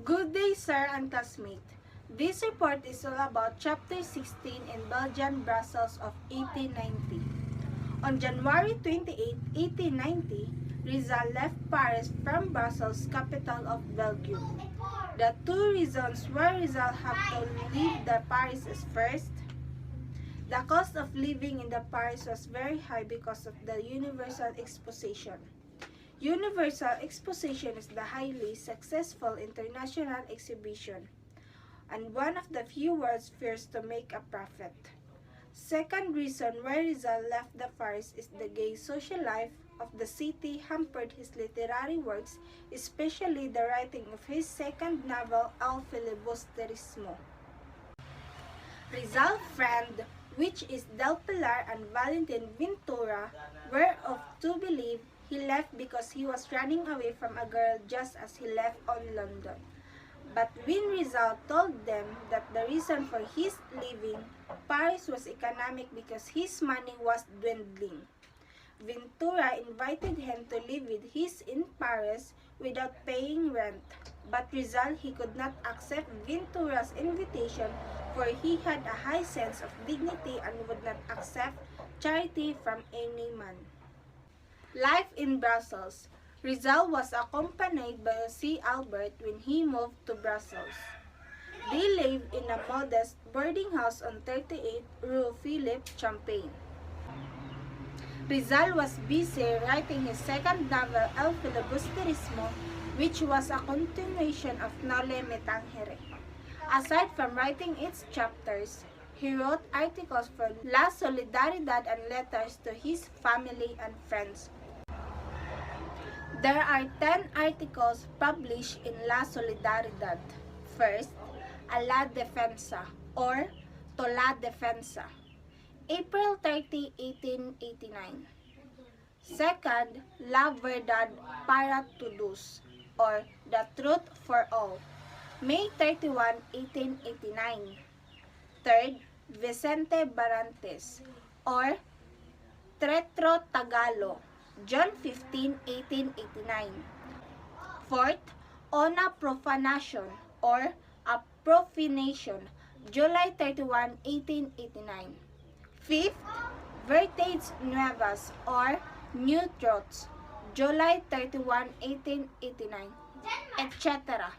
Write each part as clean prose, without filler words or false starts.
Good day, sir and classmate. This report is all about Chapter 16 in Belgian Brussels of 1890. On January 28, 1890, Rizal left Paris from Brussels, capital of Belgium. The two reasons why Rizal had to leave the Paris is first, the cost of living in the Paris was very high because of the Universal Exposition. Universal Exposition is the highly successful international exhibition and one of the few world's fears to make a profit. Second reason why Rizal left the Paris is the gay social life of the city hampered his literary works, especially the writing of his second novel, El Filibusterismo. Rizal's friend, which is Del Pilar and Valentin Ventura, were of to believe he left because he was running away from a girl just as he left on London. But when Rizal told them that the reason for his leaving Paris was economic because his money was dwindling, Ventura invited him to live with his in Paris without paying rent. But Rizal he could not accept Ventura's invitation, for he had a high sense of dignity and would not accept charity from any man. Life in Brussels. Rizal was accompanied by C. Albert when he moved to Brussels. They lived in a modest boarding house on 38 Rue Philippe Champagne. Rizal was busy writing his second novel, El Filibusterismo, which was a continuation of Noli Me Tangere. Aside from writing its chapters, he wrote articles for La Solidaridad and letters to his family and friends. There are 10 articles published in La Solidaridad. First, A la Defensa or To la Defensa, April 30, 1889. Second, La Verdad para Todos or The Truth for All, May 31, 1889. Third, Vicente Barrantes or Tretro Tagalog, John 15, 1889. Fourth, Ona Profanation or A Profanation, July 31, 1889. Fifth, Verdades Nuevas or New Truths, July 31, 1889, etc.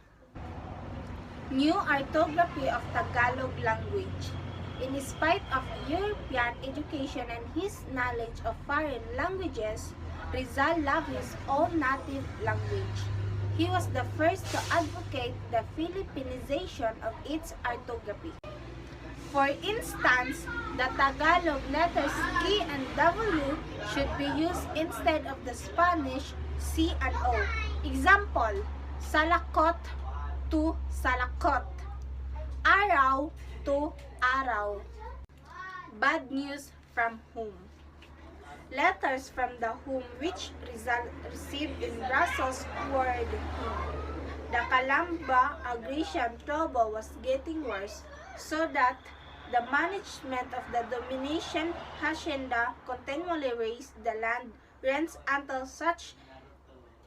New Orthography of Tagalog Language. In spite of European education and his knowledge of foreign languages, Rizal loved his own native language. He was the first to advocate the Philippinization of its orthography. For instance, the Tagalog letters K and W should be used instead of the Spanish C and O. Example, salakot to salakot, araw to araw. Bad news from whom? Letters from the home which Rizal received in Brussels worried him. The Calamba Agrarian trouble was getting worse, so that the management of the domination hacienda continually raised the land rents until such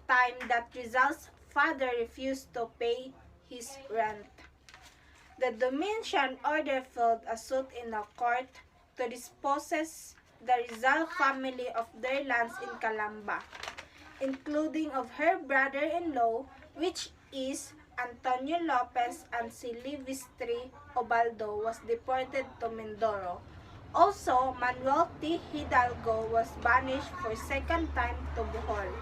time that Rizal's father refused to pay his rent. The domination order filed a suit in the court to dispossess the Rizal family of their lands in Calamba, including of her brother-in-law, which is Antonio Lopez, and Silvestre Obaldo was deported to Mindoro. Also, Manuel T. Hidalgo was banished for second time to Bohol.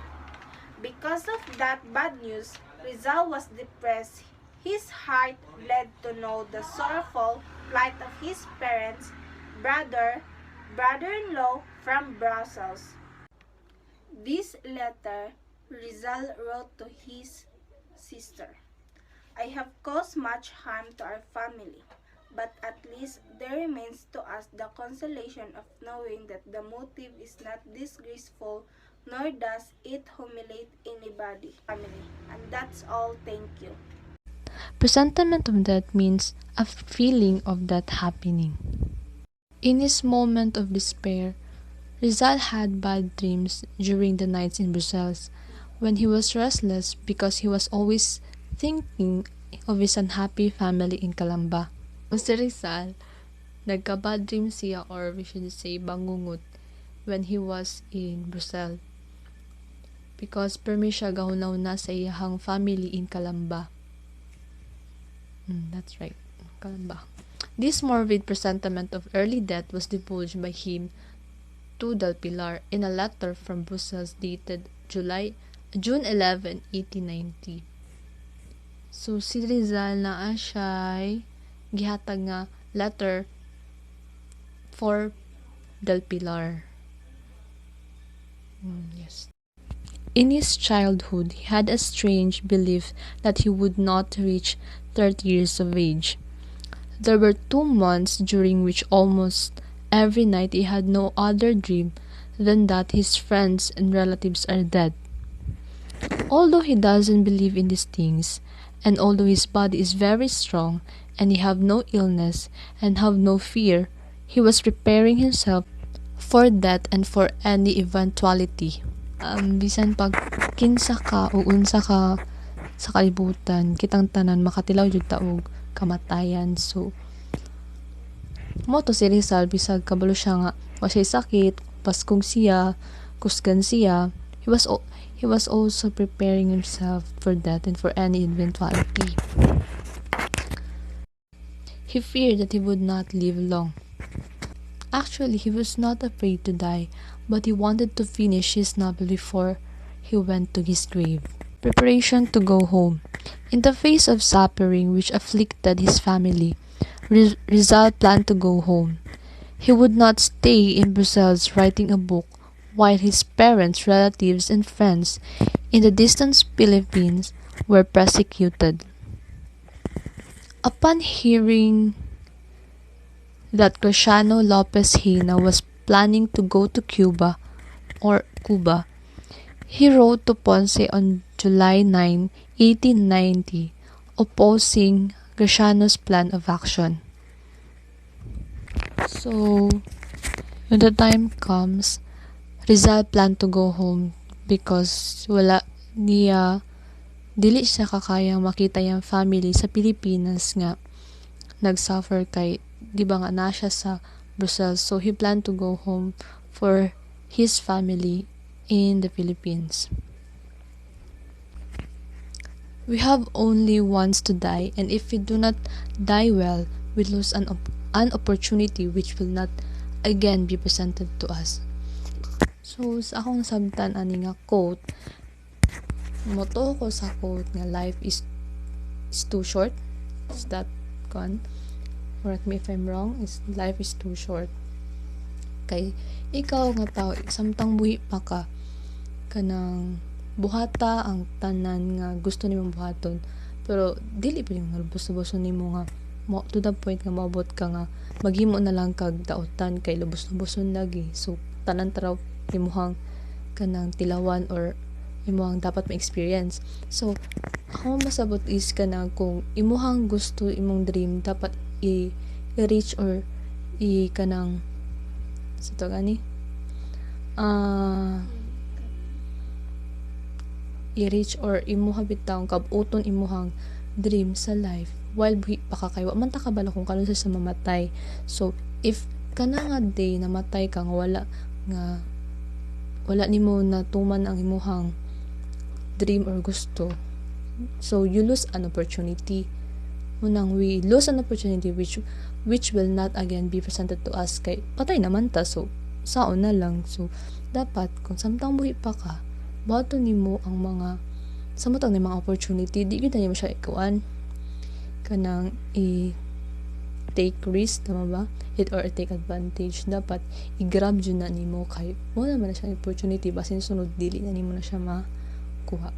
Because of that bad news, Rizal was depressed. His heart bled to know the sorrowful plight of his parents, brother-in-law from Brussels. This letter Rizal wrote to his sister. I have caused much harm to our family, but at least there remains to us the consolation of knowing that the motive is not disgraceful, nor does it humiliate anybody. And that's all. Thank you. Presentiment of death means a feeling of that happening. In his moment of despair, Rizal had bad dreams during the nights in Brussels, when he was restless because he was always thinking of his unhappy family in Calamba. Si Rizal, nagka-bad dream siya, or we should say bangungot, when he was in Brussels because permi siya gahunaw na sa iyahang family in Calamba. That's right, Calamba. This morbid presentiment of early death was divulged by him to Del Pilar in a letter from Brussels dated June 11, 1890. So, si Rizal na siya'y gihatag nga letter for Del Pilar. Yes. In his childhood, he had a strange belief that he would not reach 30 years of age. There were 2 months during which almost every night he had no other dream than that his friends and relatives are dead. Although he doesn't believe in these things, and although his body is very strong, and he have no illness, and have no fear, he was preparing himself for death and for any eventuality. Bisan pag kinsa ka o unsa ka sa kalibutan, kitang tanan makatilaw jud ta og kamatayan. So mo to si Rizal, bisag kabalo siya nga wa siya sakit, paskong siya, kusgan siya, he was also preparing himself for death and for any eventuality. He feared that he would not live long. Actually, he was not afraid to die, but he wanted to finish his novel before he went to his grave. Preparation to go home. In the face of suffering which afflicted his family, Rizal planned to go home. He would not stay in Brussels writing a book while his parents, relatives, and friends in the distant Philippines were persecuted. Upon hearing that Graciano Lopez Hina was planning to go to Cuba, he wrote to Ponce on July 9, 1890, opposing Graciano's plan of action. So, when the time comes, Rizal planned to go home because dili siya kakayang makita yung family sa Pilipinas nga nagsuffer kay di ba nga na siya sa Brussels. So he planned to go home for his family in the Philippines. We have only once to die, and if we do not die well, we lose an opportunity which will not again be presented to us. So sa akong sabtan ani nga quote, moto ko sa quote nga life is too short. Is that gone? Correct me if I'm wrong. Life is too short. Kay ikaw nga tao, samtang buhi pa ka, kanang buhata ang tanan nga gusto nimong buhaton, pero dili pa yung lubos-luboson nimo nga to the point nga maabot ka nga maghimo na lang kag daotan kay lubos-luboson lagi. So tanan taraw imuhang kanang tilawan or imuhang dapat ma-experience. So ako masabot is kanang kung imuhang gusto imong dream dapat i-reach or kanang sa to gani i-reach or imuha bitaw kabuton imuhang dream sa life while buhi pa ka kay wa man ta kabalo kung kanon sa mamatay. So if kana nga day namatay ka nga wala nimo natuman ang imuhang dream or gusto, so you lose an opportunity. Munang we lose an opportunity which will not again be presented to us kay patay naman ta, so saon na lang. So dapat kung samtang buhi pa ka, bato nimo ang mga samutang ni mga opportunity, di gyud nimo siya ikuan kanang take risk, tama ba? Or take advantage. Dapat i-grab jud na nimo kay mo naman na siya opportunity, basin sunod dili na nimo na siya makuha.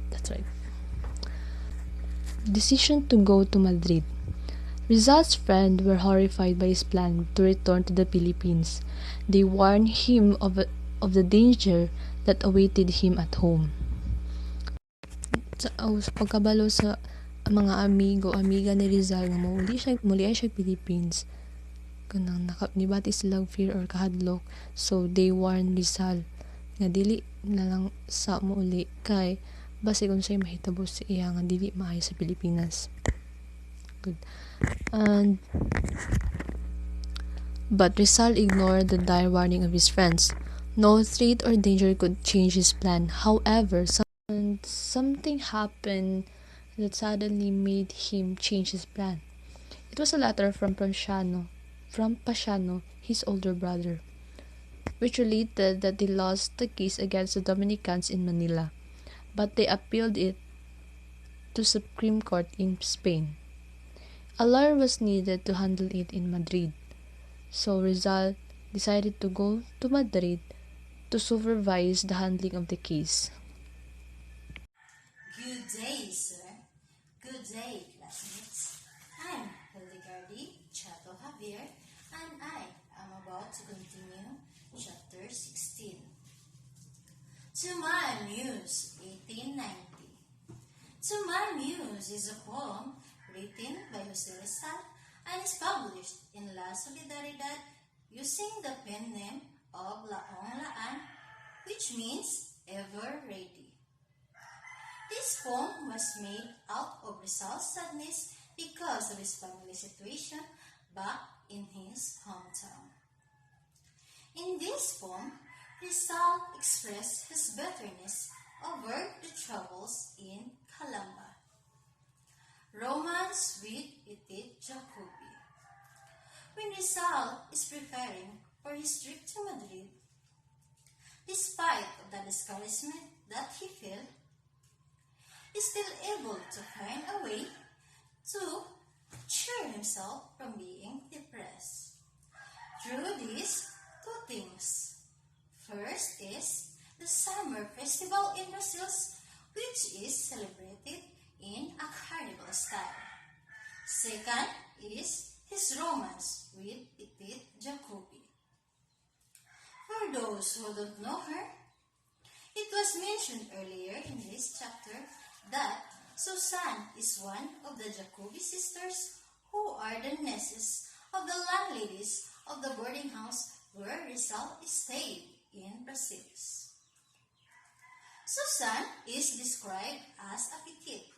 That's right. Decision to go to Madrid. Rizal's friends were horrified by his plan to return to the Philippines. They warned him of the danger that awaited him at home. Sa pagkabalo sa mga amiga ni Rizal nga muli siya Philippines, kanang nibati silang fear or kahadlok. So they warned Rizal nga dili na lang sa muli kay base unsay mahitabo sa iya nga dili maayo sa Pilipinas. Good. And but Rizal ignored the dire warning of his friends. No threat or danger could change his plan. However, something happened that suddenly made him change his plan. It was a letter from Pasiano, his older brother, which related that they lost the case against the Dominicans in Manila, but they appealed it to Supreme Court in Spain. A lawyer was needed to handle it in Madrid, so Rizal decided to go to Madrid to supervise the handling of the case. Good day, sir. Good day, classmates. I'm Hildegardi Chato Javier, and I am about to continue chapter 16. To My Muse, 1890. To My Muse is a poem written by Jose Rizal and is published in La Solidaridad using the pen name of Laong Laan, which means ever ready. This poem was made out of Rizal's sadness because of his family situation back in his hometown. In this poem, Rizal expressed his bitterness over the troubles in Calamba. Romance with Edith Jacobi. When Rizal is preparing for his trip to Madrid, despite of the discouragement that he felt, he is still able to find a way to cheer himself from being depressed. Through these two things. First is the summer festival in Brazil, which is celebrated in a carnival style. Second is his romance with Edith Jacobi. For those who don't know her, it was mentioned earlier in this chapter that Susan is one of the Jacobi sisters who are the nieces of the landladies of the boarding house where Rizal stayed in Brazil. Susan is described as a petite.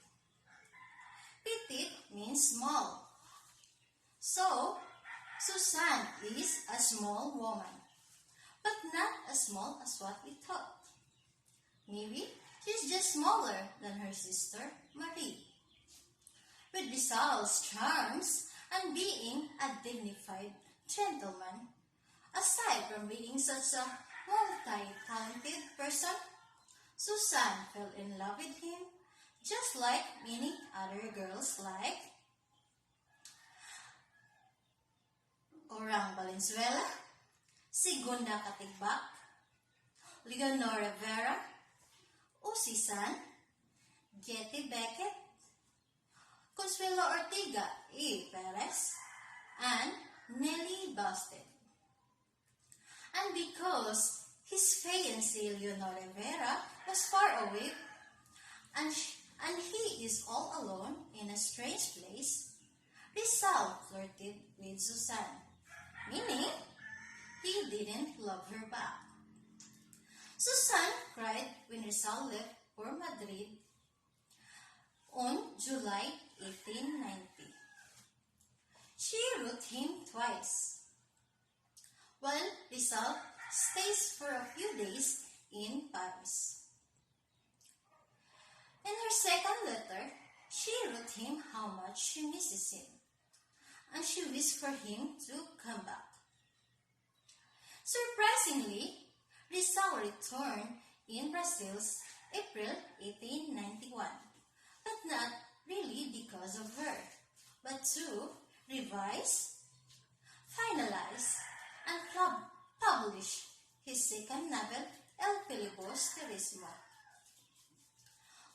Petite means small. So, Susan is a small woman, but not as small as what we thought. Maybe she's just smaller than her sister Marie. With Rizal's charms and being a dignified gentleman, aside from being such a multi-talented person, Susan fell in love with him just like many other girls like Orang Valenzuela, Segunda Katigbak, Leonora Vera, Uzi San, Getty Beckett, Consuelo Ortega E. Perez, and Nelly Busted. And because his fiancée Leonora Vera was far away and he is all alone in a strange place, Rizal flirted with Susan, meaning he didn't love her back. Susan cried when Rizal left for Madrid on July 1890. She wrote him twice, while Rizal stays for a few days in Paris. In her second letter, she wrote him how much she misses him, and she wished for him to come back. Surprisingly, Rizal returned in Brazil's April 1891, but not really because of her, but to revise, finalize, and publish his second novel, El Filibusterismo.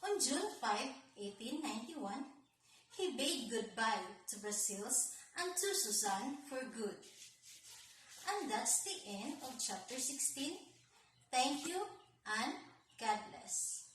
On June 5, 1891, he bade goodbye to Brazil and to Susan for good. And that's the end of chapter 16. Thank you and God bless.